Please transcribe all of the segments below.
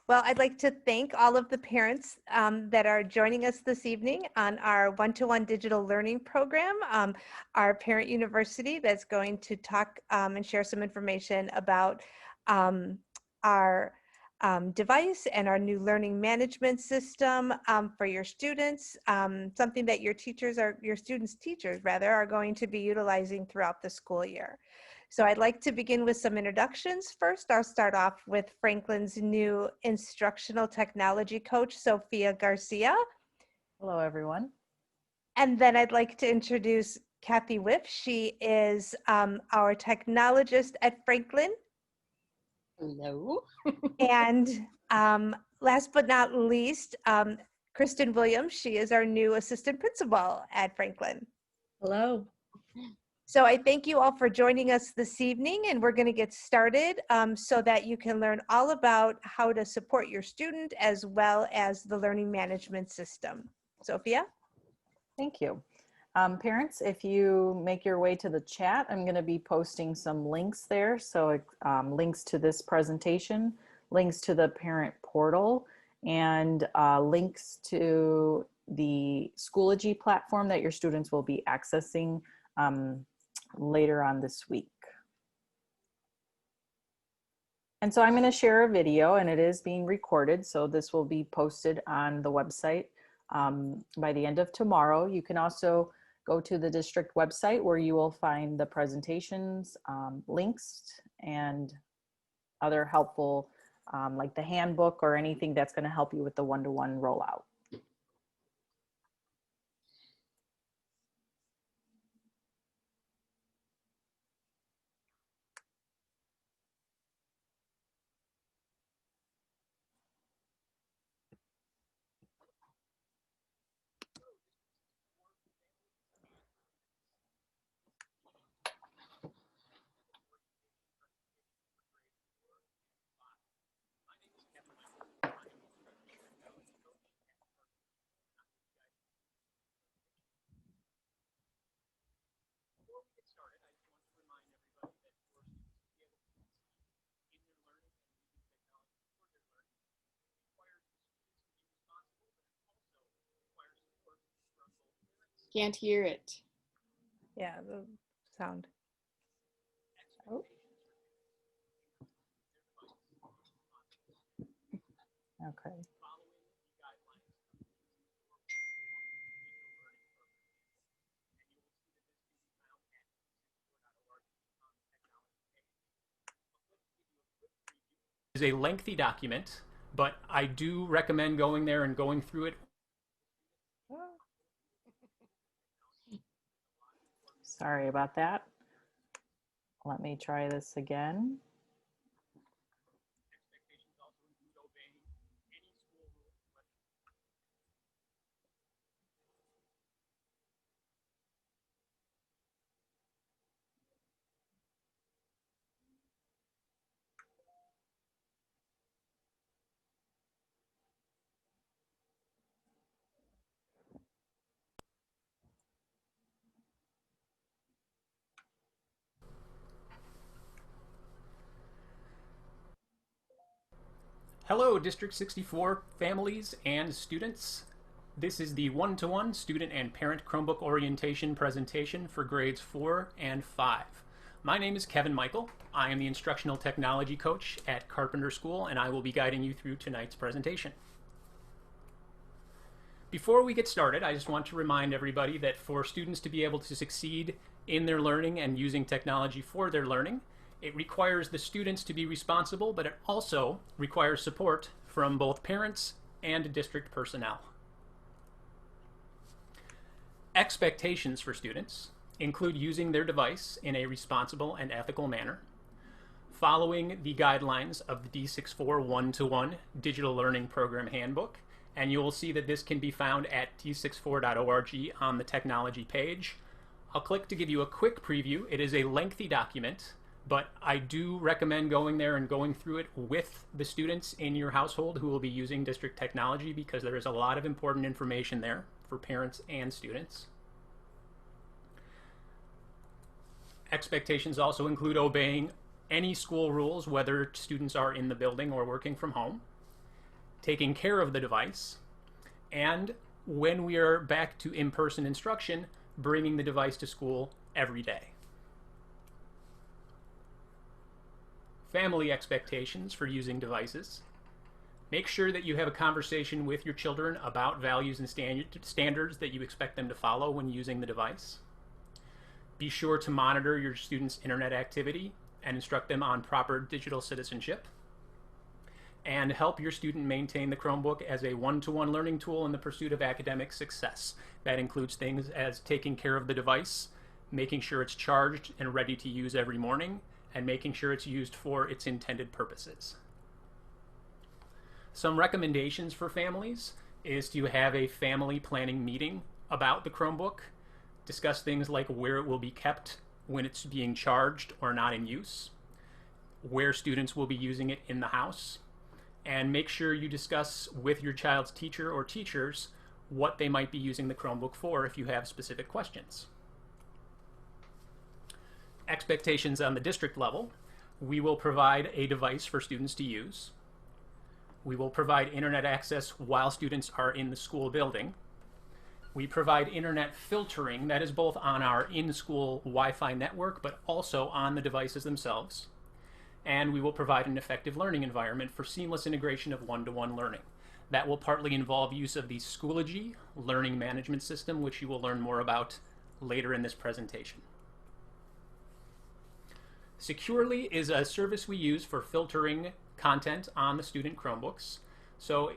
Well, I'd like to thank all of the parents that are joining us this evening on our one-to-one digital learning program, our parent university that's going to talk and share some information about our device and our new learning management system for your students, something that your students' teachers rather, are going to be utilizing throughout the school year. So I'd like to begin with some introductions. First, I'll start off with Franklin's new instructional technology coach, Sophia Garcia. Hello, everyone. And then I'd like to introduce Kathy Whiff. She is our technologist at Franklin. Hello. And last but not least, Kristen Williams. She is our new assistant principal at Franklin. Hello. So I thank you all for joining us this evening, and we're going to get started so that you can learn all about how to support your student as well as the learning management system. Sophia? Thank you. Parents, if you make your way to the chat, I'm going to be posting some links there. So links to this presentation, links to the parent portal, and links to the Schoology platform that your students will be accessing later on this week. And so I'm going to share a video, and it is being recorded, so this will be posted on the website by the end of tomorrow. You can also go to the district website where you will find the presentations, links, and other helpful like the handbook or anything that's going to help you with the one-to-one rollout. Can't hear it. Yeah, the sound. Oh. Okay. Is a lengthy document, but I do recommend going there and going through it. Sorry about that. Let me try this again. Hello, District 64 families and students. This is the one-to-one student and parent Chromebook orientation presentation for grades 4 and 5. My name is Kevin Michael. I am the instructional technology coach at Carpenter School, and I will be guiding you through tonight's presentation. Before we get started, I just want to remind everybody that for students to be able to succeed in their learning and using technology for their learning, it requires the students to be responsible, but it also requires support from both parents and district personnel. Expectations for students include using their device in a responsible and ethical manner, following the guidelines of the D64 One-to-One Digital Learning Program Handbook, and you will see that this can be found at d64.org on the technology page. I'll click to give you a quick preview. It is a lengthy document, but I do recommend going there and going through it with the students in your household who will be using district technology, because there is a lot of important information there for parents and students. Expectations also include obeying any school rules, whether students are in the building or working from home. taking care of the device, and when we are back to in-person instruction, bringing the device to school every day. Family expectations for using devices. Make sure that you have a conversation with your children about values and standards that you expect them to follow when using the device. Be sure to monitor your students' internet activity and instruct them on proper digital citizenship. And help your student maintain the Chromebook as a one-to-one learning tool in the pursuit of academic success. That includes things as taking care of the device, making sure it's charged and ready to use every morning, and making sure it's used for its intended purposes. Some recommendations for families is to have a family planning meeting about the Chromebook, discuss things like where it will be kept when it's being charged or not in use, where students will be using it in the house, and make sure you discuss with your child's teacher or teachers what they might be using the Chromebook for if you have specific questions. Expectations on the district level. We will provide a device for students to use. We will provide internet access while students are in the school building. We provide internet filtering that is both on our in-school Wi-Fi network but also on the devices themselves. And we will provide an effective learning environment for seamless integration of one-to-one learning. That will partly involve use of the Schoology learning management system, which you will learn more about later in this presentation. Securely is a service we use for filtering content on the student Chromebooks. So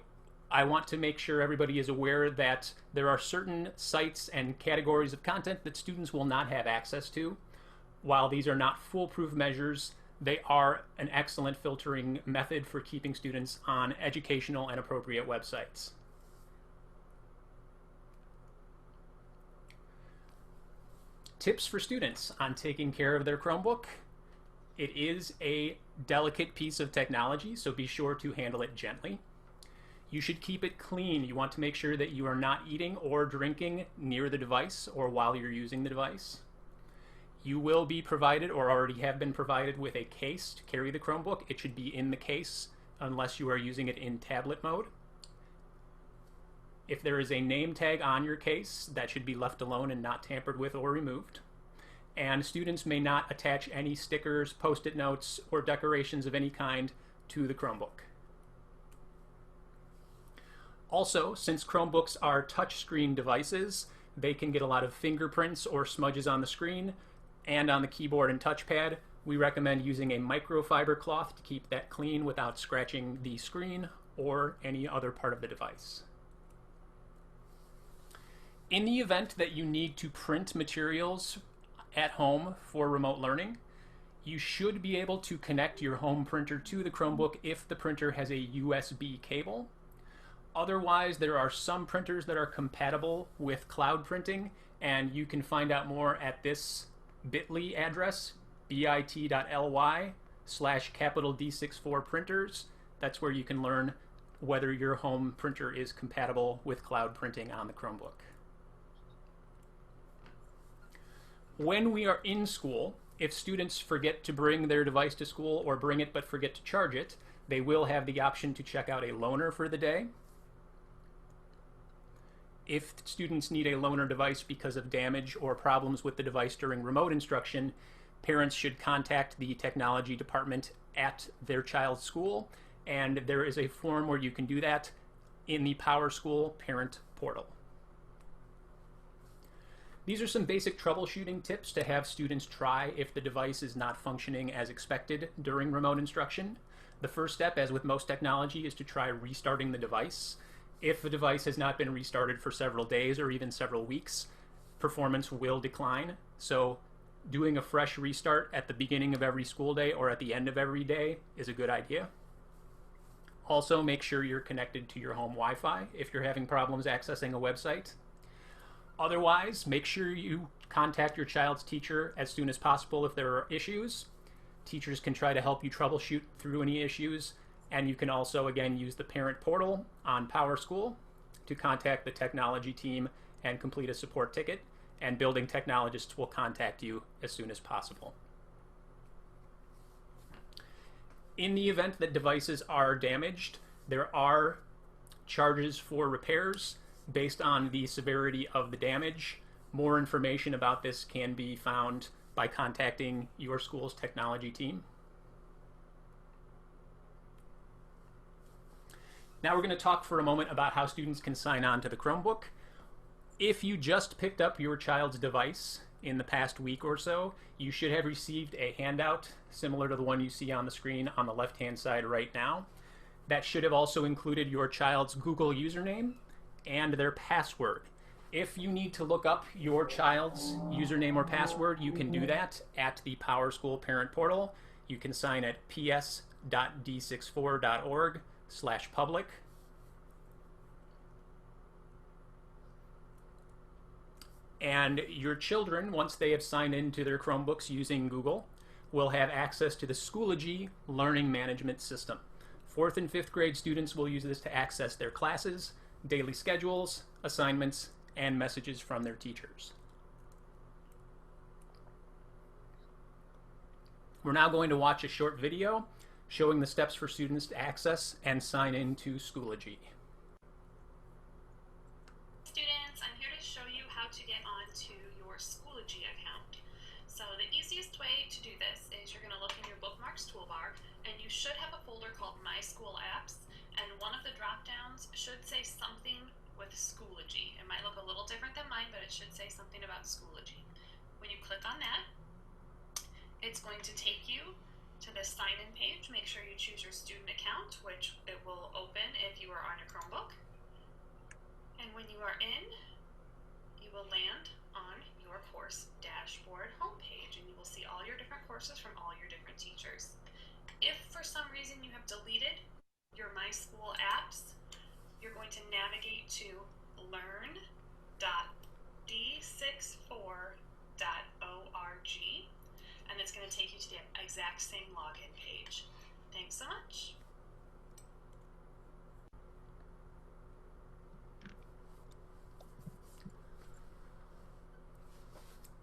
I want to make sure everybody is aware that there are certain sites and categories of content that students will not have access to. While these are not foolproof measures, they are an excellent filtering method for keeping students on educational and appropriate websites. Tips for students on taking care of their Chromebook. It is a delicate piece of technology, so be sure to handle it gently. You should keep it clean. You want to make sure that you are not eating or drinking near the device or while you're using the device. You will be provided, or already have been provided, with a case to carry the Chromebook. It should be in the case unless you are using it in tablet mode. If there is a name tag on your case, that should be left alone and not tampered with or removed. And students may not attach any stickers, post-it notes, or decorations of any kind to the Chromebook. Also, since Chromebooks are touchscreen devices, they can get a lot of fingerprints or smudges on the screen and on the keyboard and touchpad. We recommend using a microfiber cloth to keep that clean without scratching the screen or any other part of the device. In the event that you need to print materials at home for remote learning, you should be able to connect your home printer to the Chromebook if the printer has a USB cable. Otherwise, there are some printers that are compatible with cloud printing, and you can find out more at this bit.ly address, bit.ly/D64 printers. That's where you can learn whether your home printer is compatible with cloud printing on the Chromebook. When we are in school, if students forget to bring their device to school or bring it but forget to charge it, they will have the option to check out a loaner for the day. If students need a loaner device because of damage or problems with the device during remote instruction, parents should contact the technology department at their child's school, and there is a form where you can do that in the PowerSchool parent portal. These are some basic troubleshooting tips to have students try if the device is not functioning as expected during remote instruction. The first step, as with most technology, is to try restarting the device. If the device has not been restarted for several days or even several weeks, performance will decline. So doing a fresh restart at the beginning of every school day or at the end of every day is a good idea. Also, make sure you're connected to your home Wi-Fi if you're having problems accessing a website. Otherwise, make sure you contact your child's teacher as soon as possible if there are issues. Teachers can try to help you troubleshoot through any issues, and you can also, again, use the parent portal on PowerSchool to contact the technology team and complete a support ticket, and building technologists will contact you as soon as possible. In the event that devices are damaged, there are charges for repairs based on the severity of the damage. More information about this can be found by contacting your school's technology team. Now we're going to talk for a moment about how students can sign on to the Chromebook. If you just picked up your child's device in the past week or so, you should have received a handout similar to the one you see on the screen on the left-hand side right now. That should have also included your child's Google username and their password. If you need to look up your child's username or password, you can do that at the PowerSchool Parent Portal. You can sign at ps.d64.org/public. And your children, once they have signed into their Chromebooks using Google, will have access to the Schoology learning management system. 4th and 5th grade students will use this to access their classes, daily schedules, assignments, and messages from their teachers. We're now going to watch a short video showing the steps for students to access and sign into Schoology. Students, I'm here to show you how to get onto your Schoology account. So the easiest way to do this is you're going to look in your bookmarks toolbar, and you should have a folder called My School Apps, and one of the drop downs should say something with Schoology. It might look a little different than mine, but it should say something about Schoology. When you click on that, it's going to take you to the sign-in page. Make sure you choose your student account, which it will open if you are on your Chromebook. And when you are in, you will land on your course dashboard homepage, and you will see all your different courses from all your different teachers. If for some reason you have deleted your My School Apps, you're going to navigate to learn.d64.org, and it's going to take you to the exact same login page. Thanks so much.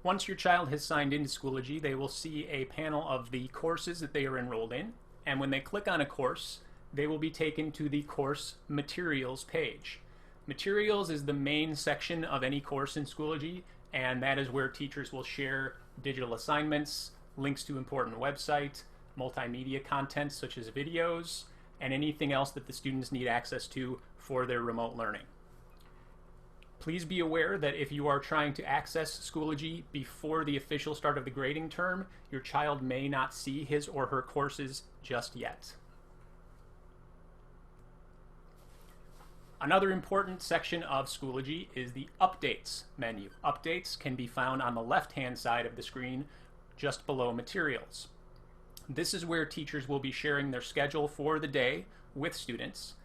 Once your child has signed into Schoology, they will see a panel of the courses that they are enrolled in, and when they click on a course, they will be taken to the course materials page. Materials is the main section of any course in Schoology, and that is where teachers will share digital assignments, links to important websites, multimedia content such as videos, and anything else that the students need access to for their remote learning. Please be aware that if you are trying to access Schoology before the official start of the grading term, your child may not see his or her courses just yet. Another important section of Schoology is the Updates menu. Updates can be found on the left-hand side of the screen, just below Materials. This is where teachers will be sharing their schedule for the day with students,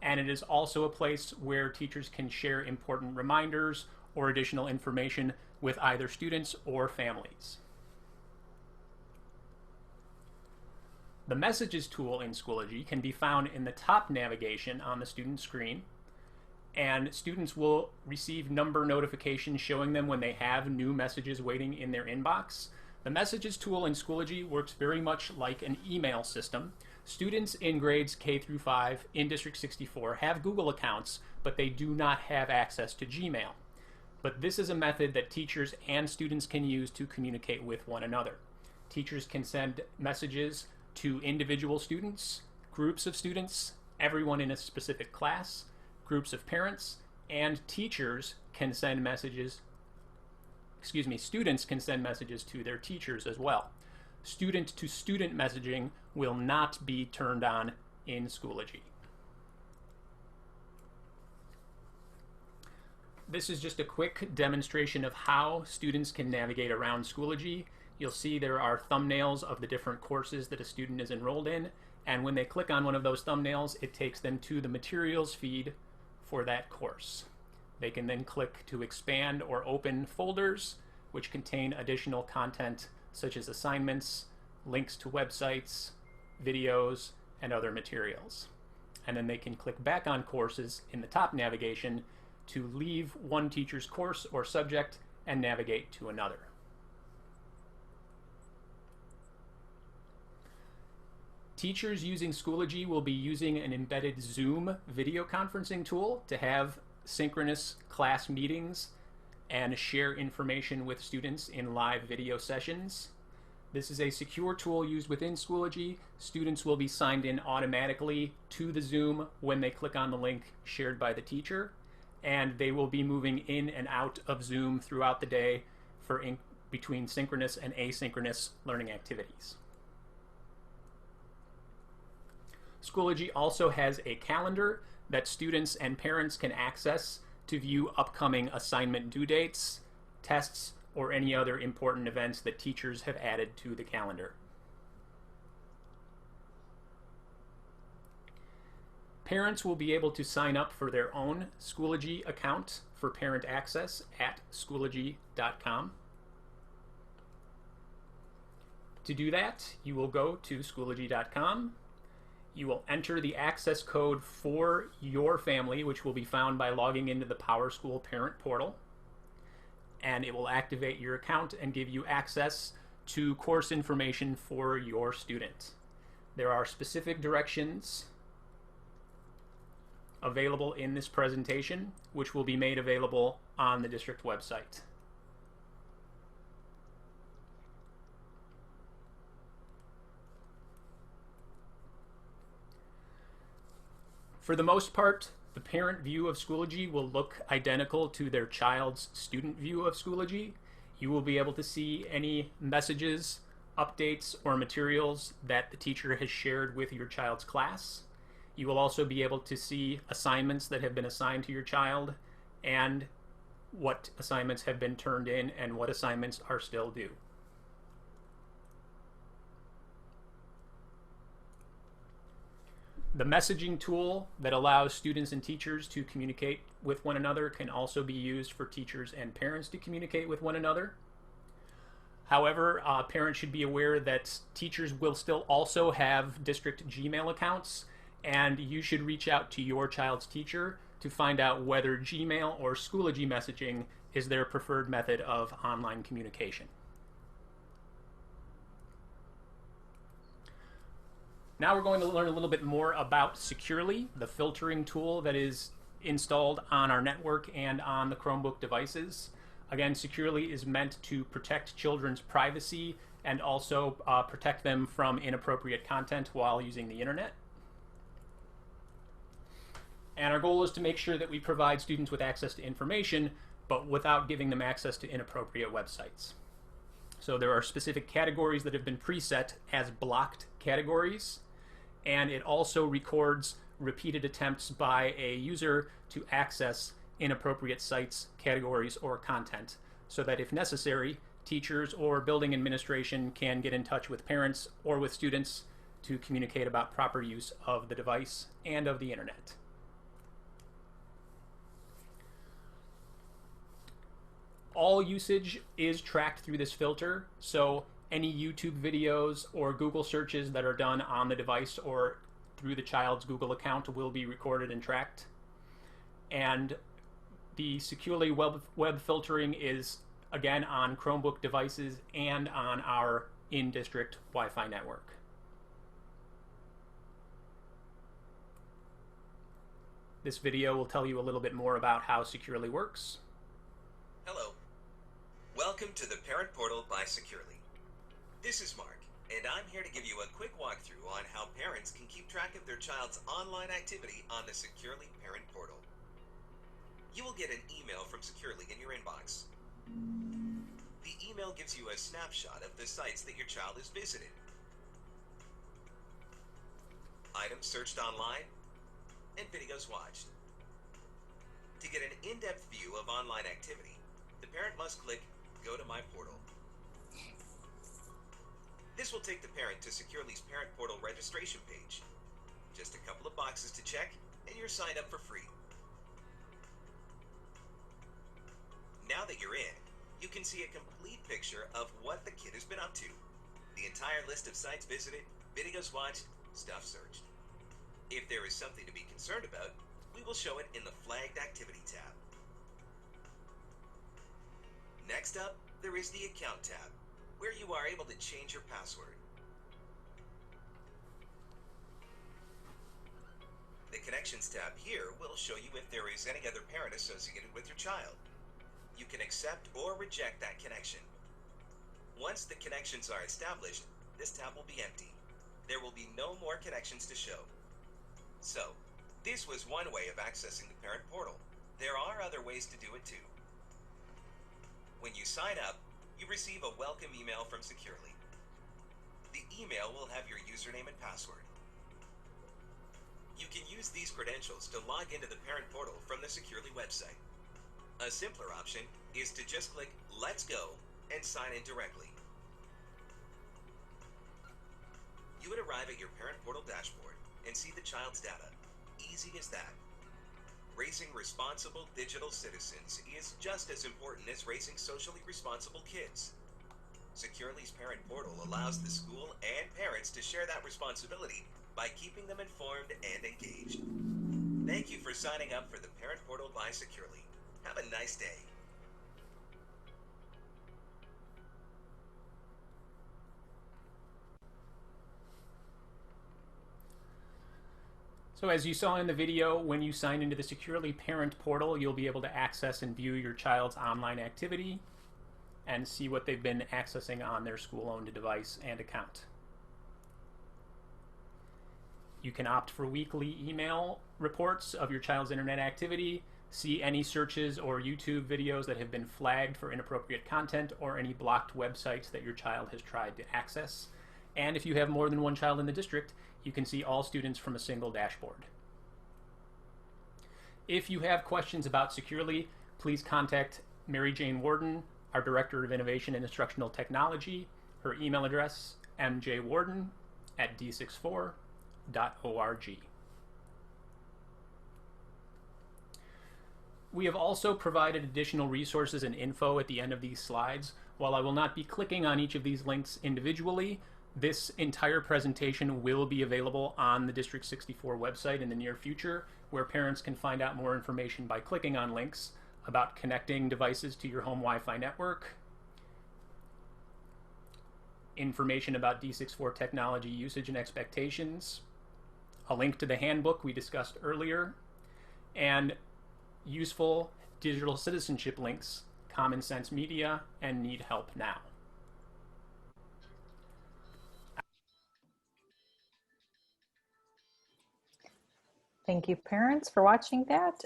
and it is also a place where teachers can share important reminders or additional information with either students or families. The Messages tool in Schoology can be found in the top navigation on the student screen, and students will receive number notifications showing them when they have new messages waiting in their inbox. The Messages tool in Schoology works very much like an email system. Students in grades K through 5 in District 64 have Google accounts, but they do not have access to Gmail. But this is a method that teachers and students can use to communicate with one another. Teachers can send messages to individual students, groups of students, everyone in a specific class, groups of parents, and teachers can send messages, students can send messages to their teachers as well. Student-to-student messaging will not be turned on in Schoology. This is just a quick demonstration of how students can navigate around Schoology. You'll see there are thumbnails of the different courses that a student is enrolled in, and when they click on one of those thumbnails, it takes them to the materials feed for that course. They can then click to expand or open folders which contain additional content such as assignments, links to websites, videos, and other materials. And then they can click back on courses in the top navigation to leave one teacher's course or subject and navigate to another. Teachers using Schoology will be using an embedded Zoom video conferencing tool to have synchronous class meetings and share information with students in live video sessions. This is a secure tool used within Schoology. Students will be signed in automatically to the Zoom when they click on the link shared by the teacher, and they will be moving in and out of Zoom throughout the day for between synchronous and asynchronous learning activities. Schoology also has a calendar that students and parents can access to view upcoming assignment due dates, tests, or any other important events that teachers have added to the calendar. Parents will be able to sign up for their own Schoology account for parent access at Schoology.com. To do that, you will go to Schoology.com. You will enter the access code for your family, which will be found by logging into the PowerSchool parent portal. And it will activate your account and give you access to course information for your student. There are specific directions available in this presentation, which will be made available on the district website. For the most part, the parent view of Schoology will look identical to their child's student view of Schoology. You will be able to see any messages, updates, or materials that the teacher has shared with your child's class. You will also be able to see assignments that have been assigned to your child and what assignments have been turned in and what assignments are still due. The messaging tool that allows students and teachers to communicate with one another can also be used for teachers and parents to communicate with one another. However, parents should be aware that teachers will still also have district Gmail accounts, and you should reach out to your child's teacher to find out whether Gmail or Schoology messaging is their preferred method of online communication. Now we're going to learn a little bit more about Securely, the filtering tool that is installed on our network and on the Chromebook devices. Again, Securely is meant to protect children's privacy and also protect them from inappropriate content while using the internet. And our goal is to make sure that we provide students with access to information, but without giving them access to inappropriate websites. So there are specific categories that have been preset as blocked categories, and it also records repeated attempts by a user to access inappropriate sites, categories, or content, so that if necessary, teachers or building administration can get in touch with parents or with students to communicate about proper use of the device and of the internet. All usage is tracked through this filter, so any YouTube videos or Google searches that are done on the device or through the child's Google account will be recorded and tracked. And the Securely web filtering is, again, on Chromebook devices and on our in-district Wi-Fi network. This video will tell you a little bit more about how Securely works. Hello. Welcome to the Parent Portal by Securely. This is Mark, and I'm here to give you a quick walkthrough on how parents can keep track of their child's online activity on the Securely Parent Portal. You will get an email from Securely in your inbox. The email gives you a snapshot of the sites that your child has visited, items searched online, and videos watched. To get an in-depth view of online activity, the parent must click Go to My Portal. This will take the parent to Securely's Parent Portal registration page. Just a couple of boxes to check, and you're signed up for free. Now that you're in, you can see a complete picture of what the kid has been up to. The entire list of sites visited, videos watched, stuff searched. If there is something to be concerned about, we will show it in the Flagged Activity tab. Next up, there is the Account tab, where you are able to change your password. The Connections tab here will show you if there is any other parent associated with your child. You can accept or reject that connection. Once the connections are established, this tab will be empty. There will be no more connections to show. So, this was one way of accessing the parent portal. There are other ways to do it too. When you sign up, you receive a welcome email from Securely. The email will have your username and password. You can use these credentials to log into the parent portal from the Securely website. A simpler option is to just click Let's Go and sign in directly. You would arrive at your parent portal dashboard and see the child's data. Easy as that. Raising responsible digital citizens is just as important as raising socially responsible kids. Securely's parent portal allows the school and parents to share that responsibility by keeping them informed and engaged. Thank you for signing up for the Parent Portal by Securely. Have a nice day. So as you saw in the video, when you sign into the Securely Parent Portal, you'll be able to access and view your child's online activity and see what they've been accessing on their school-owned device and account. You can opt for weekly email reports of your child's internet activity, see any searches or YouTube videos that have been flagged for inappropriate content, or any blocked websites that your child has tried to access. And if you have more than one child in the district, you can see all students from a single dashboard. If you have questions about Securely, please contact Mary Jane Warden, our Director of Innovation and Instructional Technology. Her email address, mjwarden@d64.org. We have also provided additional resources and info at the end of these slides. While I will not be clicking on each of these links individually, this entire presentation will be available on the District 64 website in the near future, where parents can find out more information by clicking on links about connecting devices to your home Wi-Fi network, information about D64 technology usage and expectations, a link to the handbook we discussed earlier, and useful digital citizenship links, Common Sense Media, and Need Help Now. Thank you, parents, for watching that.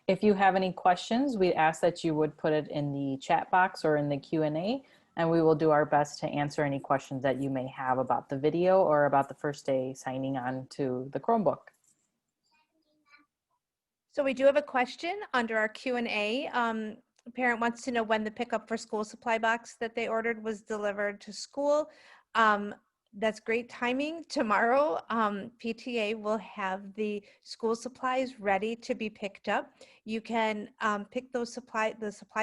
If you have any questions, we ask that you would put it in the chat box or in the Q&A, and we will do our best to answer any questions that you may have about the video or about the first day signing on to the Chromebook. So we do have a question under our Q&A. A parent wants to know when the pickup for school supply box that they ordered was delivered to school. That's great timing. Tomorrow, PTA will have the school supplies ready to be picked up. You can pick the supply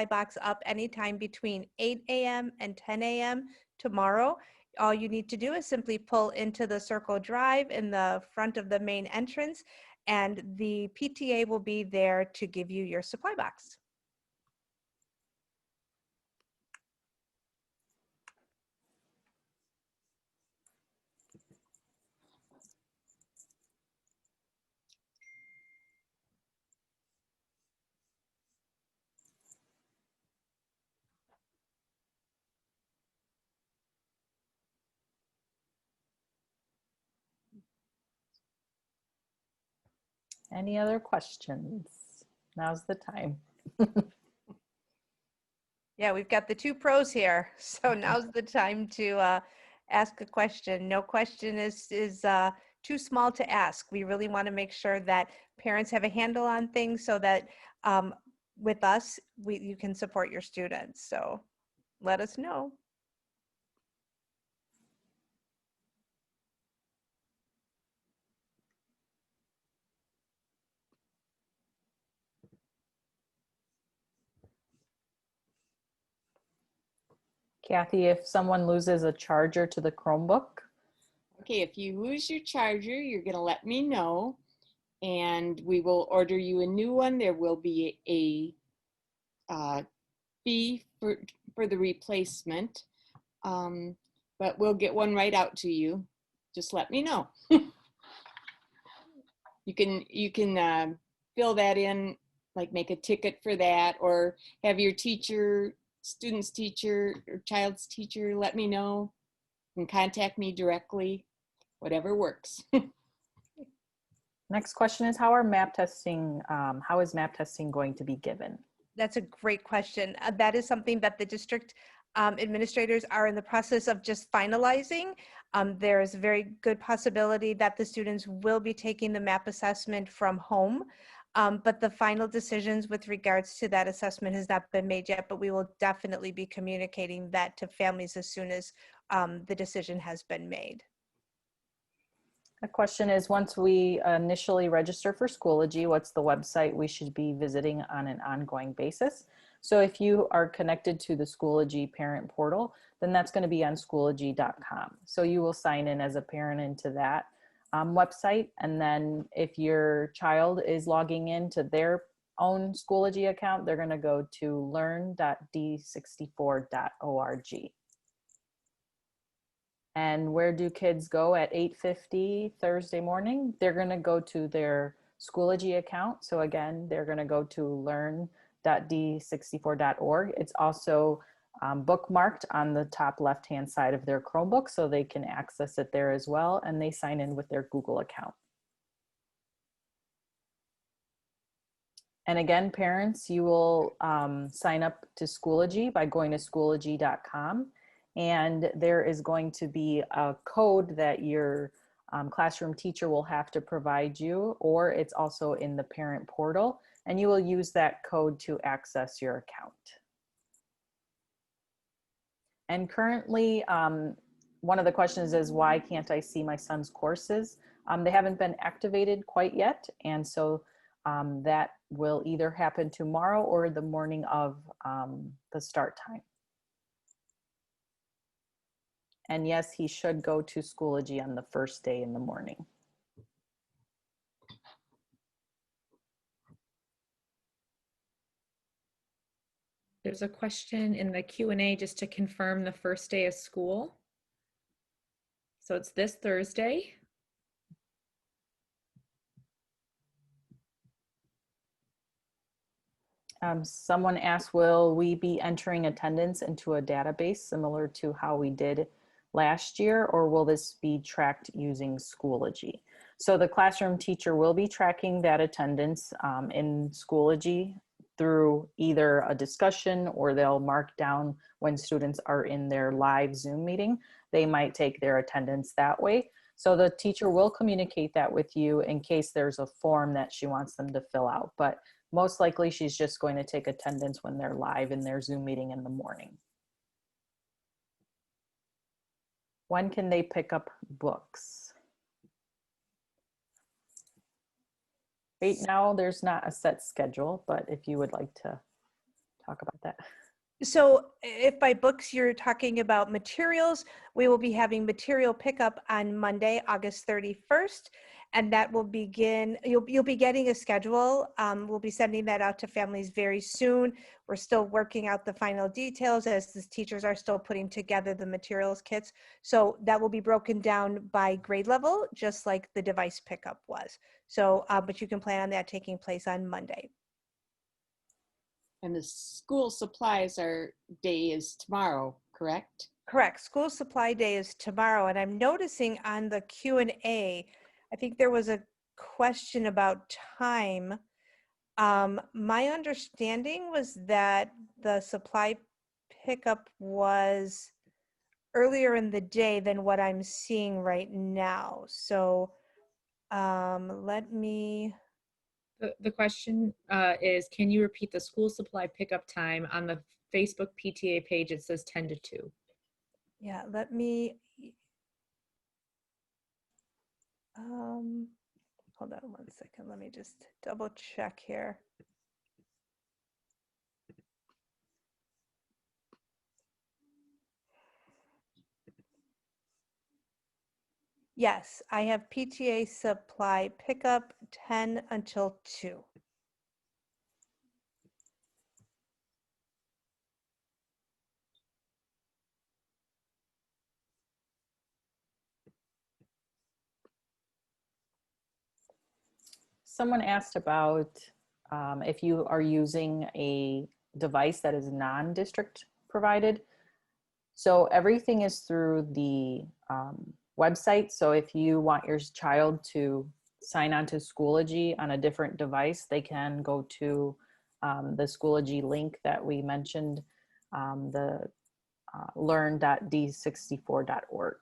box up anytime between 8 a.m. and 10 a.m. tomorrow. All you need to do is simply pull into the Circle Drive in the front of the main entrance, and the PTA will be there to give you your supply box. Any other questions? Now's the time. Yeah, we've got the two pros here. So now's the time to ask a question. No question is too small to ask. We really want to make sure that parents have a handle on things so that with us, you can support your students. So let us know. Kathy, if someone loses a charger to the Chromebook? Okay, if you lose your charger, you're going to let me know, and we will order you a new one. There will be a fee for the replacement, but we'll get one right out to you. Just let me know. You can fill that in, like make a ticket for that, or have your teacher, student's teacher, or child's teacher let me know and contact me directly, whatever works. Next question is how is map testing going to be given? That's a great question. That is something that the district administrators are in the process of just finalizing. There is a very good possibility that the students will be taking the map assessment from home, but the final decisions with regards to that assessment has not been made yet, but we will definitely be communicating that to families as soon as the decision has been made. The question is, once we initially register for Schoology, what's the website we should be visiting on an ongoing basis? So if you are connected to the Schoology parent portal, then that's going to be on Schoology.com. So you will sign in as a parent into that website. And then if your child is logging into their own Schoology account, they're going to go to learn.d64.org. And where do kids go at 8:50 Thursday morning? They're going to go to their Schoology account. So again, they're going to go to learn.d64.org. It's also bookmarked on the top left-hand side of their Chromebook, so they can access it there as well. And they sign in with their Google account. And again, parents, you will sign up to Schoology by going to Schoology.com. And there is going to be a code that your classroom teacher will have to provide you, or it's also in the parent portal, and you will use that code to access your account. And currently, one of the questions is, why can't I see my son's courses? They haven't been activated quite yet, and so that will either happen tomorrow or the morning of the start time. And yes, he should go to Schoology on the first day in the morning. There's a question in the Q&A just to confirm the first day of school. So it's this Thursday. Someone asked, will we be entering attendance into a database similar to how we did last year, or will this be tracked using Schoology? So the classroom teacher will be tracking that attendance in Schoology through either a discussion, or they'll mark down when students are in their live Zoom meeting. They might take their attendance that way. So the teacher will communicate that with you in case there's a form that she wants them to fill out. But most likely she's just going to take attendance when they're live in their Zoom meeting in the morning. When can they pick up books? Right now, there's not a set schedule, but if you would like to talk about that. So if by books you're talking about materials, we will be having material pickup on Monday, August 31st. And that will begin, you'll be getting a schedule. We'll be sending that out to families very soon. We're still working out the final details as the teachers are still putting together the materials kits. So that will be broken down by grade level, just like the device pickup was. So, but you can plan on that taking place on Monday. And the school supplies day is tomorrow, correct? Correct. School supply day is tomorrow. And I'm noticing on the Q&A, I think there was a question about time. My understanding was that the supply pickup was earlier in the day than what I'm seeing right now. So let me... The question is, can you repeat the school supply pickup time? On the Facebook PTA page, it says 10 to 2. Yeah, let me... hold on one second. Let me just double check here. Yes, I have PTA supply pickup 10 until 2. Someone asked about if you are using a device that is non-district provided. So everything is through the website. So if you want your child to sign on to Schoology on a different device, they can go to the Schoology link that we mentioned, the learn.d64.org.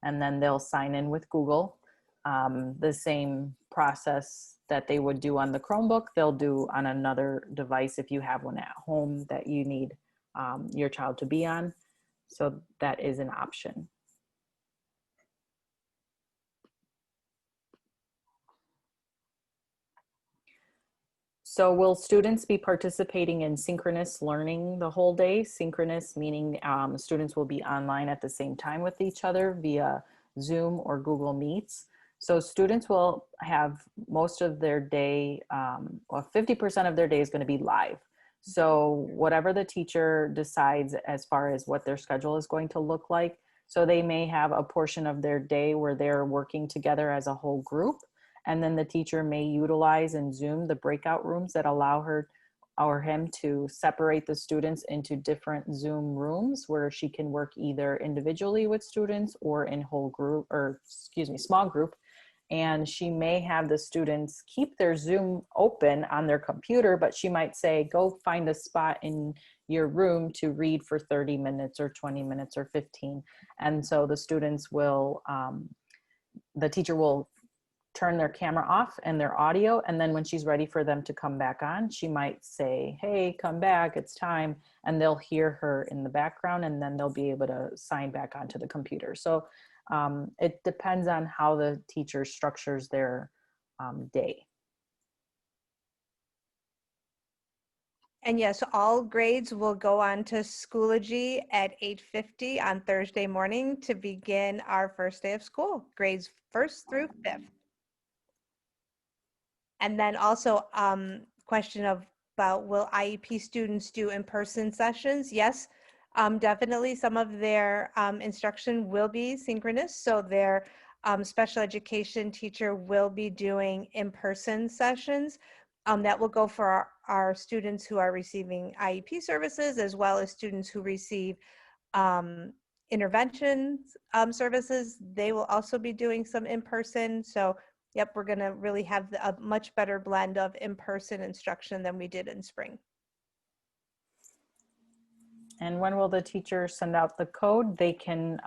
And then they'll sign in with Google. The same process that they would do on the Chromebook, they'll do on another device if you have one at home that you need your child to be on. So that is an option. So will students be participating in synchronous learning the whole day? Synchronous meaning students will be online at the same time with each other via Zoom or Google Meets. So students will have most of their day, well, 50% of their day is going to be live. So whatever the teacher decides as far as what their schedule is going to look like, so they may have a portion of their day where they're working together as a whole group. And then the teacher may utilize in Zoom the breakout rooms that allow her or him to separate the students into different Zoom rooms where she can work either individually with students or in whole group, or excuse me, small group. And she may have the students keep their Zoom open on their computer, but she might say, go find a spot in your room to read for 30 minutes or 20 minutes or 15. And so the students will, the teacher will turn their camera off and their audio. And then when she's ready for them to come back on, she might say, hey, come back, it's time. And they'll hear her in the background, and then they'll be able to sign back onto the computer. So it depends on how the teacher structures their day. And yes, all grades will go on to Schoology at 8:50 on Thursday morning to begin our first day of school, grades 1st through 5th. And then also question about will IEP students do in-person sessions? Yes, definitely some of their instruction will be synchronous. So their special education teacher will be doing in-person sessions. That will go for our students who are receiving IEP services, as well as students who receive intervention services. They will also be doing some in-person. So yep, we're going to really have a much better blend of in-person instruction than we did in spring. And when will the teacher send out the code? They can,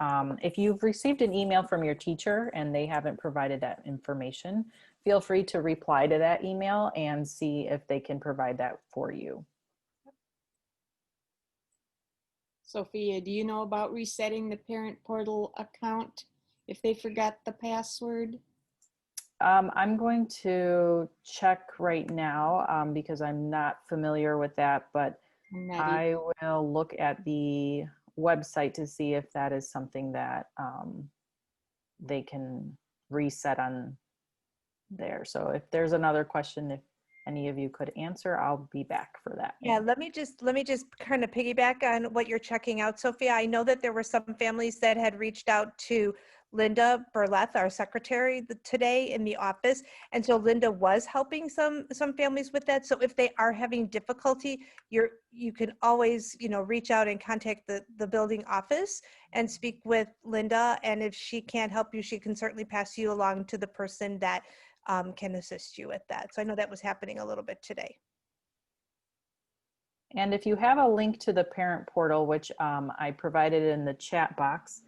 if you've received an email from your teacher and they haven't provided that information, feel free to reply to that email and see if they can provide that for you. Sophia, do you know about resetting the parent portal account if they forgot the password? I'm going to check right now because I'm not familiar with that, but I will look at the website to see if that is something that they can reset on there. So if there's another question, if any of you could answer, I'll be back for that. Yeah, let me just kind of piggyback on what you're checking out, Sophia. I know that there were some families that had reached out to Linda Berleth, our secretary, today in the office. And so Linda was helping some families with that. So if they are having difficulty, you can always, reach out and contact the building office and speak with Linda. And if she can't help you, she can certainly pass you along to the person that can assist you with that. So I know that was happening a little bit today. And if you have a link to the parent portal, which I provided in the chat box,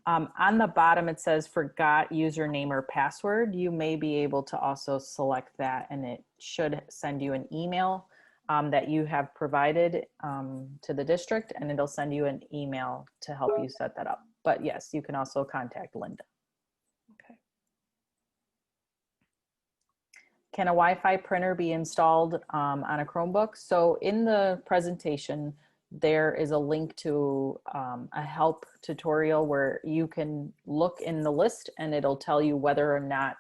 on the bottom it says forgot username or password. You may be able to also select that, and it should send you an email that you have provided to the district, and it'll send you an email to help you set that up. But yes, you can also contact Linda. Okay. Can a Wi-Fi printer be installed on a Chromebook? So in the presentation, there is a link to a help tutorial where you can look in the list and it'll tell you whether or not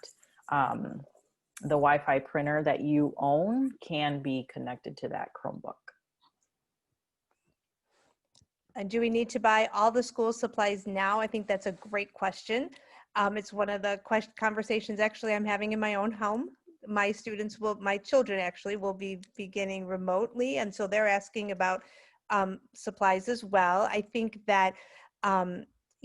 the Wi-Fi printer that you own can be connected to that Chromebook. And do we need to buy all the school supplies now? I think that's a great question. It's one of the conversations actually I'm having in my own home my children actually will be beginning remotely. And so they're asking about supplies as well. I think that,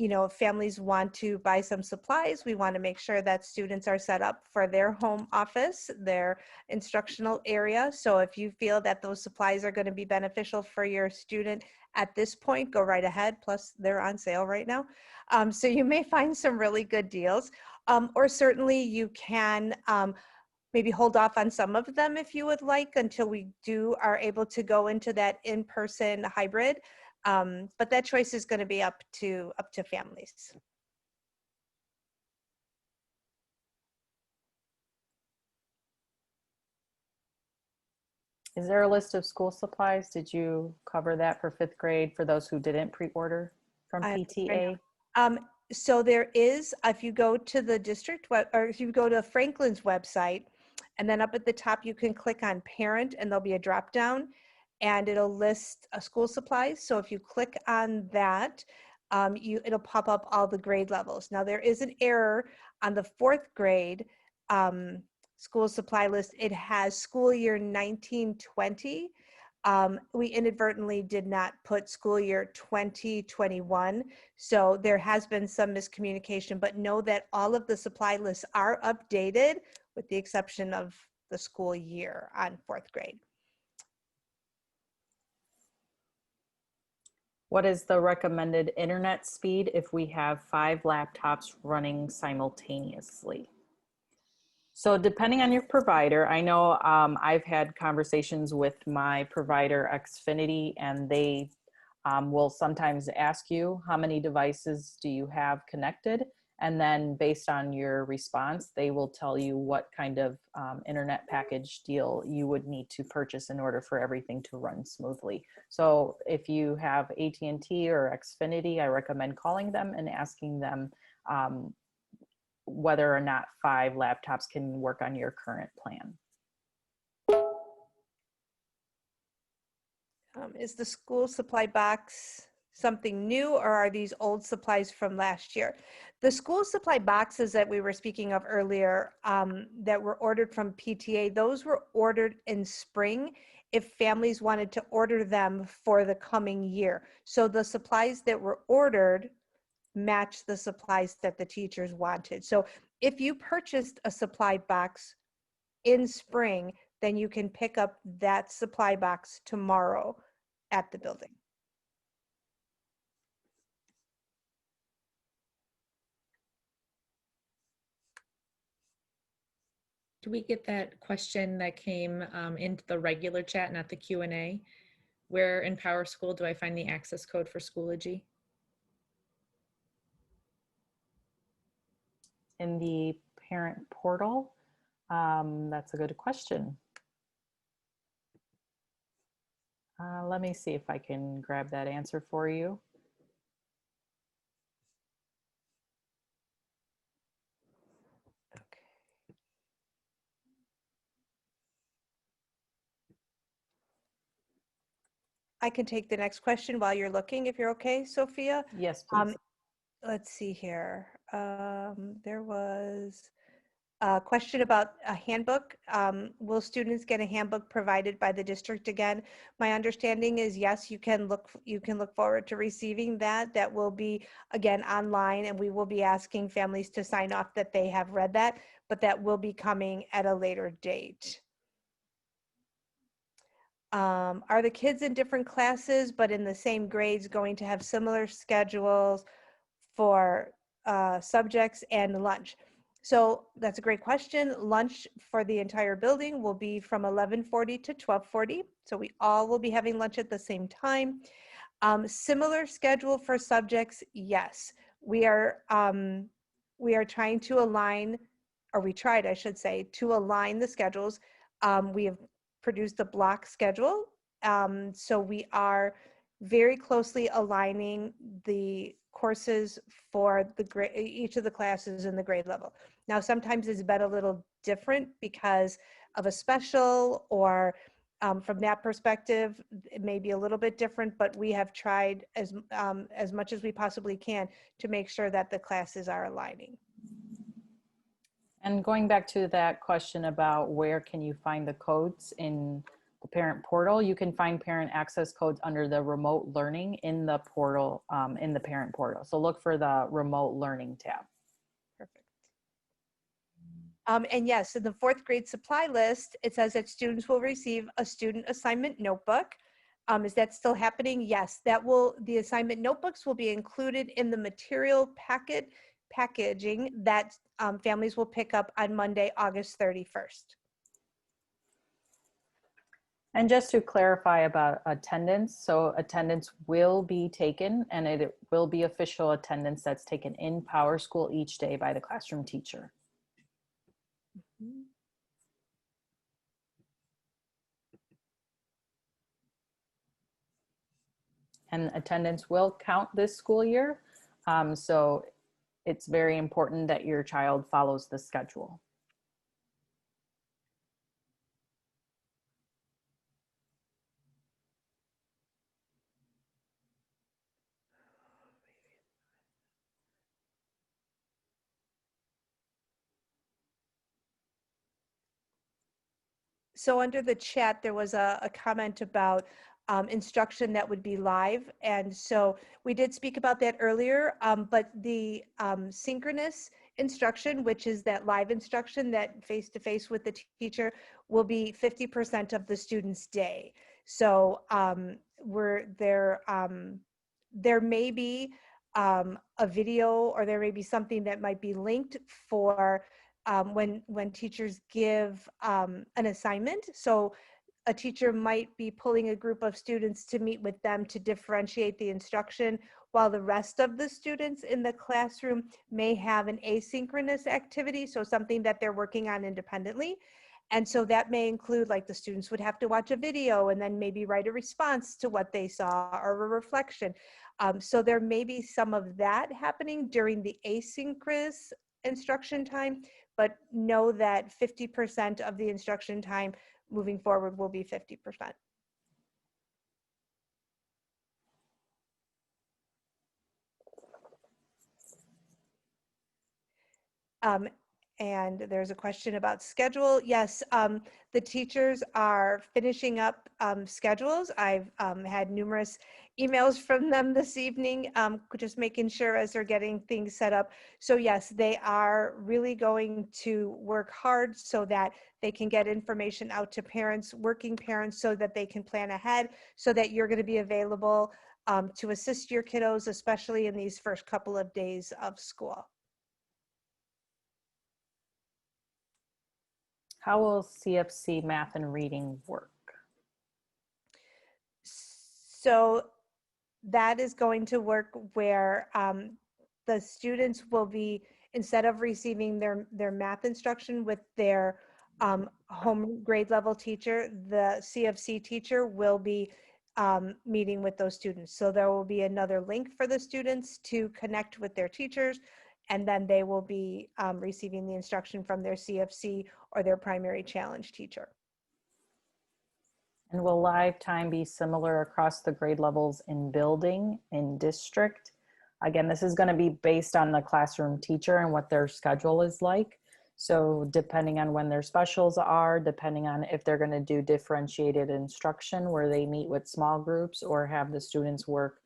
if families want to buy some supplies, we want to make sure that students are set up for their home office, their instructional area. So if you feel that those supplies are going to be beneficial for your student at this point, go right ahead. Plus, they're on sale right now. So you may find some really good deals. Or certainly you can maybe hold off on some of them if you would like until we are able to go into that in-person hybrid. But that choice is going to be up to families. Is there a list of school supplies? Did you cover that for 5th grade for those who didn't pre-order from PTA? So there is, if you go to the district web, or if you go to Franklin's website, and then up at the top you can click on parent, and there'll be a drop down, and it'll list school supplies. So if you click on that, it'll pop up all the grade levels. Now there is an error on the 4th grade school supply list. It has school year 1920. We inadvertently did not put school year 2021. So there has been some miscommunication, but know that all of the supply lists are updated with the exception of the school year on 4th grade. What is the recommended internet speed if we have 5 laptops running simultaneously? So depending on your provider, I know I've had conversations with my provider, Xfinity, and they will sometimes ask you how many devices do you have connected, and then based on your response, they will tell you what kind of internet package deal you would need to purchase in order for everything to run smoothly. So if you have AT&T or Xfinity, I recommend calling them and asking them whether or not 5 laptops can work on your current plan. Is the school supply box something new, or are these old supplies from last year? The school supply boxes that we were speaking of earlier that were ordered from PTA, those were ordered in spring if families wanted to order them for the coming year. So the supplies that were ordered match the supplies that the teachers wanted. So if you purchased a supply box in spring, then you can pick up that supply box tomorrow at the building. Do we get that question that came into the regular chat, not the Q&A? Where in Power School do I find the access code for Schoology? In the parent portal? That's a good question. Let me see if I can grab that answer for you. I can take the next question while you're looking, if you're okay, Sophia. Yes, please. Let's see here. There was a question about a handbook. Will students get a handbook provided by the district again? My understanding is yes, you can look forward to receiving that. That will be again online, and we will be asking families to sign off that they have read that, but that will be coming at a later date. Are the kids in different classes but in the same grades going to have similar schedules for subjects and lunch? So that's a great question. Lunch for the entire building will be from 11:40 to 12:40. So we all will be having lunch at the same time. Similar schedule for subjects, yes. We are trying to align, or we tried, I should say, to align the schedules. We have produced a block schedule. So we are very closely aligning the courses for each of the classes in the grade level. Now, sometimes it's been a little different because of a special, or from that perspective, it may be a little bit different, but we have tried as much as we possibly can to make sure that the classes are aligning. And going back to that question about where can you find the codes in the parent portal, you can find parent access codes under the remote learning in the portal, in the parent portal. So look for the remote learning tab. Perfect. And yes, in the fourth grade supply list, it says that students will receive a student assignment notebook. Is that still happening? Yes, the assignment notebooks will be included in the material packaging that families will pick up on Monday, August 31st. And just to clarify about attendance, so attendance will be taken, and it will be official attendance that's taken in PowerSchool each day by the classroom teacher. And attendance will count this school year. So it's very important that your child follows the schedule. So under the chat, there was a comment about instruction that would be live. And so we did speak about that earlier, but the synchronous instruction, which is that live instruction that face-to-face with the teacher, will be 50% of the student's day. So there may be a video, or there may be something that might be linked for when teachers give an assignment. So a teacher might be pulling a group of students to meet with them to differentiate the instruction, while the rest of the students in the classroom may have an asynchronous activity, so something that they're working on independently. And so that may include, like, the students would have to watch a video and then maybe write a response to what they saw, or a reflection. So there may be some of that happening during the asynchronous instruction time, but know that 50% of the instruction time moving forward will be 50%. And there's a question about schedule. Yes, the teachers are finishing up schedules. I've had numerous emails from them this evening, just making sure as they're getting things set up. So yes, they are really going to work hard so that they can get information out to parents, working parents, so that they can plan ahead, so that you're going to be available to assist your kiddos, especially in these first couple of days of school. How will CFC math and reading work? So that is going to work where the students will be, instead of receiving their math instruction with their home grade level teacher, the CFC teacher will be meeting with those students. So there will be another link for the students to connect with their teachers, and then they will be receiving the instruction from their CFC or their primary challenge teacher. And will live time be similar across the grade levels in building, in district? Again, this is going to be based on the classroom teacher and what their schedule is like. So depending on when their specials are, depending on if they're going to do differentiated instruction where they meet with small groups or have the students work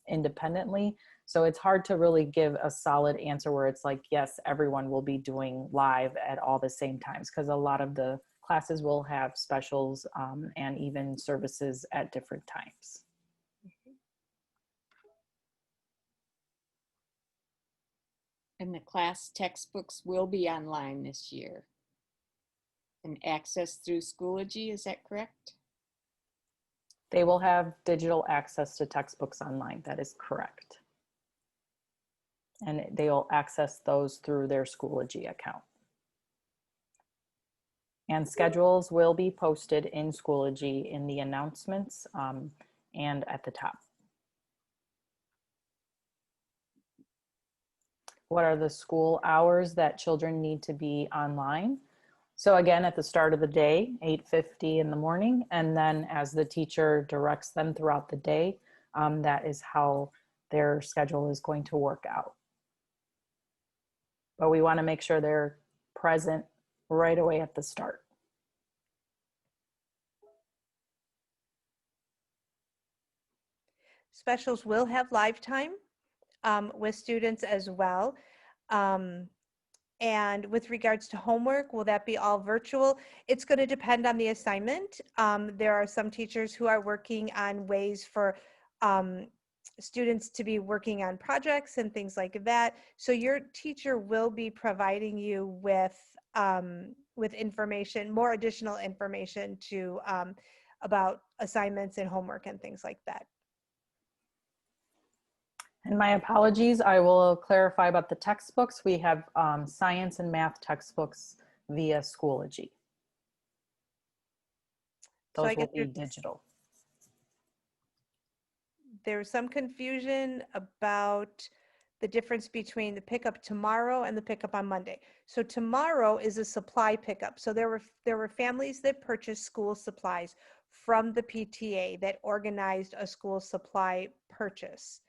independently. So it's hard to really give a solid answer where it's like, yes, everyone will be doing live at all the same times, because a lot of the classes will have specials and even services at different times. And the class textbooks will be online this year and accessed through Schoology, is that correct? They will have digital access to textbooks online, that is correct. And they will access those through their Schoology account. And schedules will be posted in Schoology in the announcements and at the top. What are the school hours that children need to be online? So again, at the start of the day, 8:50 in the morning, and then as the teacher directs them throughout the day, that is how their schedule is going to work out. But we want to make sure they're present right away at the start. Specials will have live time with students as well. And with regards to homework, will that be all virtual? It's going to depend on the assignment. There are some teachers who are working on ways for students to be working on projects and things like that. So your teacher will be providing you with information, more additional information to about assignments and homework and things like that. And my apologies, I will clarify about the textbooks. We have science and math textbooks via Schoology. So I Those will guess be digital. there's some confusion about the difference between the pickup tomorrow and the pickup on Monday. So tomorrow is a supply pickup. So there were families that purchased school supplies from the PTA that organized a school supply purchase.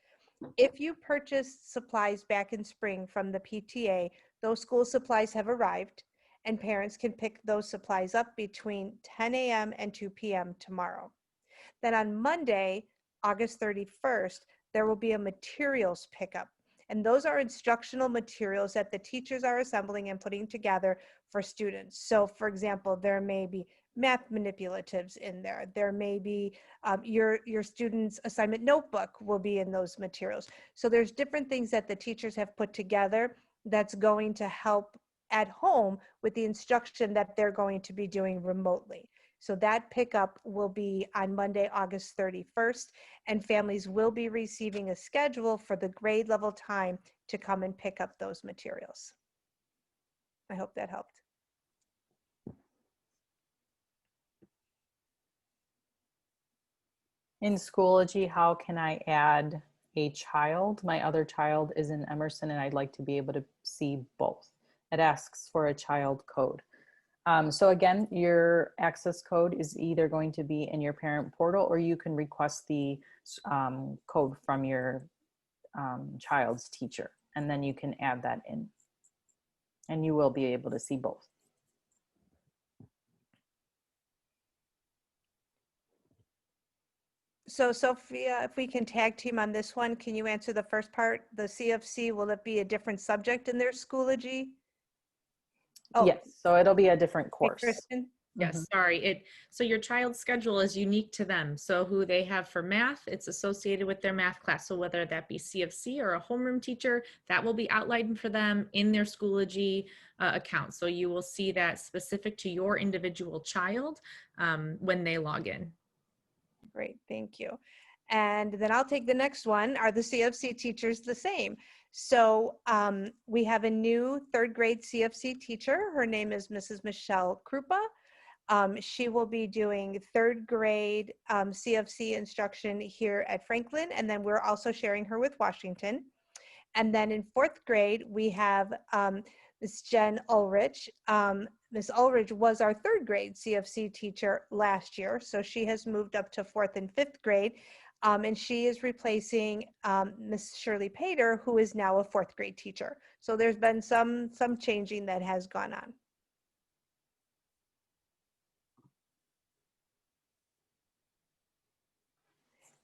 If you purchased supplies back in spring from the PTA, those school supplies have arrived and parents can pick those supplies up between 10 a.m. and 2 p.m. tomorrow. Then on Monday, August 31st, there will be a materials pickup. And those are instructional materials that the teachers are assembling and putting together for students. So for example, there may be math manipulatives in there. There may be your student's assignment notebook will be in those materials. So there's different things that the teachers have put together that's going to help at home with the instruction that they're going to be doing remotely. So that pickup will be on Monday, August 31st, and families will be receiving a schedule for the grade level time to come and pick up those materials. I hope that helped. In Schoology, how can I add a child? My other child is in Emerson and I'd like to be able to see both. It asks for a child code. So again, your access code is either going to be in your parent portal or you can request the code from your child's teacher, and then you can add that in. And you will be able to see both. So Sophia, if we can tag team on this one, can you answer the first part? The CFC, will it be a different subject in their Schoology? Oh, Yes, so it'll be a different hey, course. Kristen? Yes, sorry. So your child's schedule is unique to them. So who they have for math, it's associated with their math class. So whether that be CFC or a homeroom teacher, that will be outlined for them in their Schoology account. So you will see that specific to your individual child when they log in. Great, thank you. And then I'll take the next one. Are the CFC teachers the same? So we have a new third grade CFC teacher. Her name is Mrs. Michelle Krupa. She will be doing third grade CFC instruction here at Franklin, and then we're also sharing her with Washington. And then in fourth grade, we have Ms. Jen Ulrich. Ms. Ulrich was our third grade CFC teacher last year, so she has moved up to fourth and fifth grade, and she is replacing Ms. Shirley Pater, who is now a fourth grade teacher. So there's been some changing that has gone on.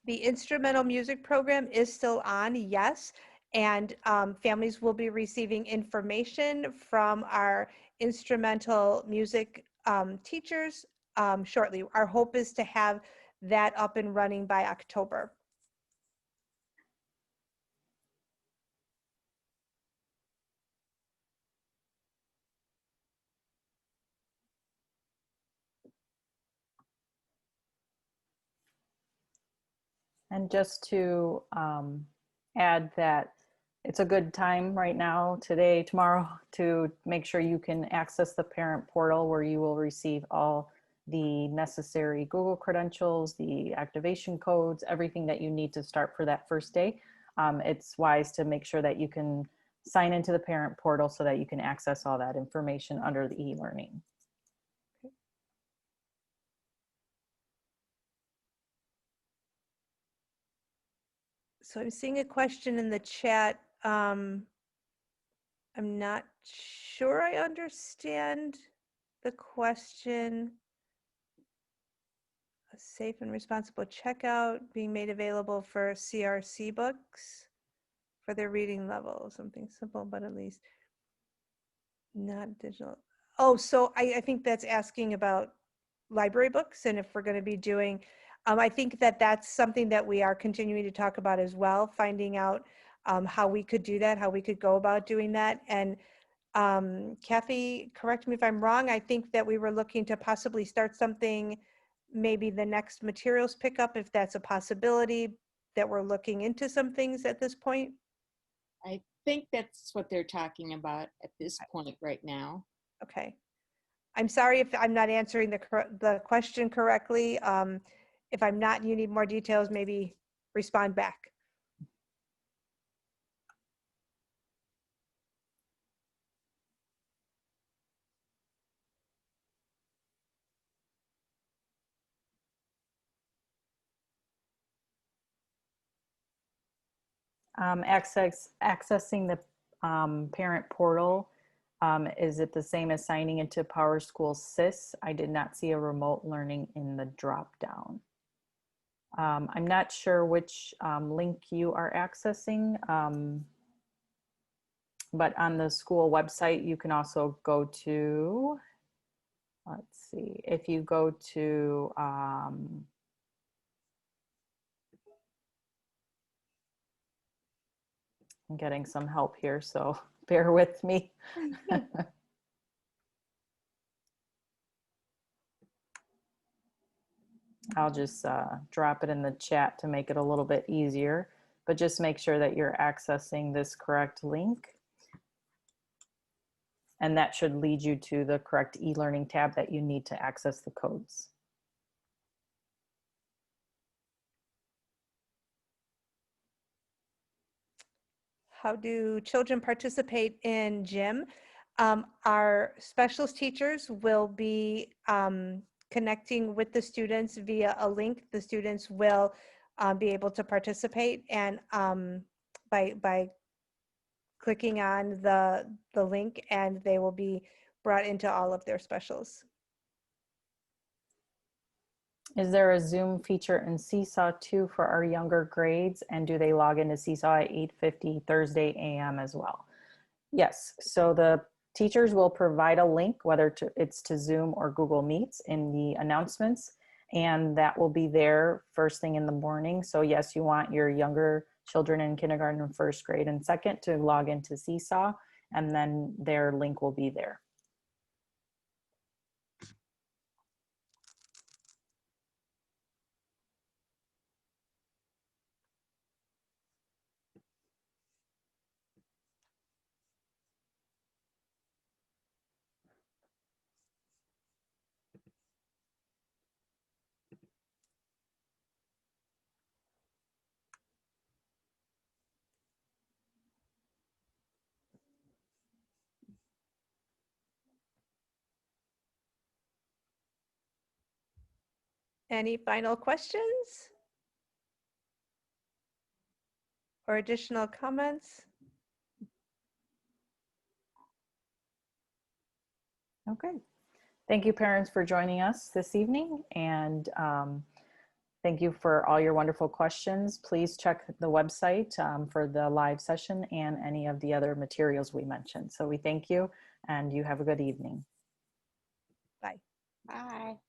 The instrumental music program is still on, yes, and families will be receiving information from our instrumental music teachers shortly. Our hope is to have that up and running by October. And just to add that it's a good time right now, today, tomorrow, to make sure you can access the parent portal where you will receive all the necessary Google credentials, the activation codes, everything that you need to start for that first day. It's wise to make sure that you can sign into the parent portal so that you can access all that information under the e-learning. So I'm seeing a question in the chat. I'm not sure I understand the question. A safe and responsible checkout being made available for CRC books for their reading level. Something simple, but at least not digital. Oh, so I think that's asking about library books and if we're going to be doing, I think that that's something that we are continuing to talk about as well, finding out how we could do that, how we could go about doing that. And Kathy, correct me if I'm wrong, I think that we were looking to possibly start something, maybe the next materials pickup, if that's a possibility, that we're looking into some things at this point. I think that's what they're talking about at this point right now. Okay. I'm sorry if I'm not answering the question correctly. If I'm not, and you need more details, maybe respond back. Accessing the parent portal, is it the same as signing into PowerSchool SIS? I did not see a remote learning in the dropdown. I'm not sure which link you are accessing, but on the school website, you can also go to, let's see, if you go to, I'm getting some help here, so bear with me. I'll just drop it in the chat to make it a little bit easier, but just make sure that you're accessing this correct link. And that should lead you to the correct e-learning tab that you need to access the codes. How do children participate in gym? Our specialist teachers will be connecting with the students via a link. The students will be able to participate, and by clicking on the link, and they will be brought into all of their specials. Is there a Zoom feature in Seesaw too for our younger grades? And do they log into Seesaw at 8:50 Thursday AM as well? Yes, so the teachers will provide a link, whether it's to Zoom or Google Meets, in the announcements, and that will be there first thing in the morning. So yes, you want your younger children in kindergarten and first grade and second to log into Seesaw, and then their link will be there. Any final questions or additional comments? Okay. Thank you, parents, for joining us this evening, and thank you for all your wonderful questions. Please check the website for the live session and any of the other materials we mentioned. So we thank you, and you have a good evening. Bye. Bye.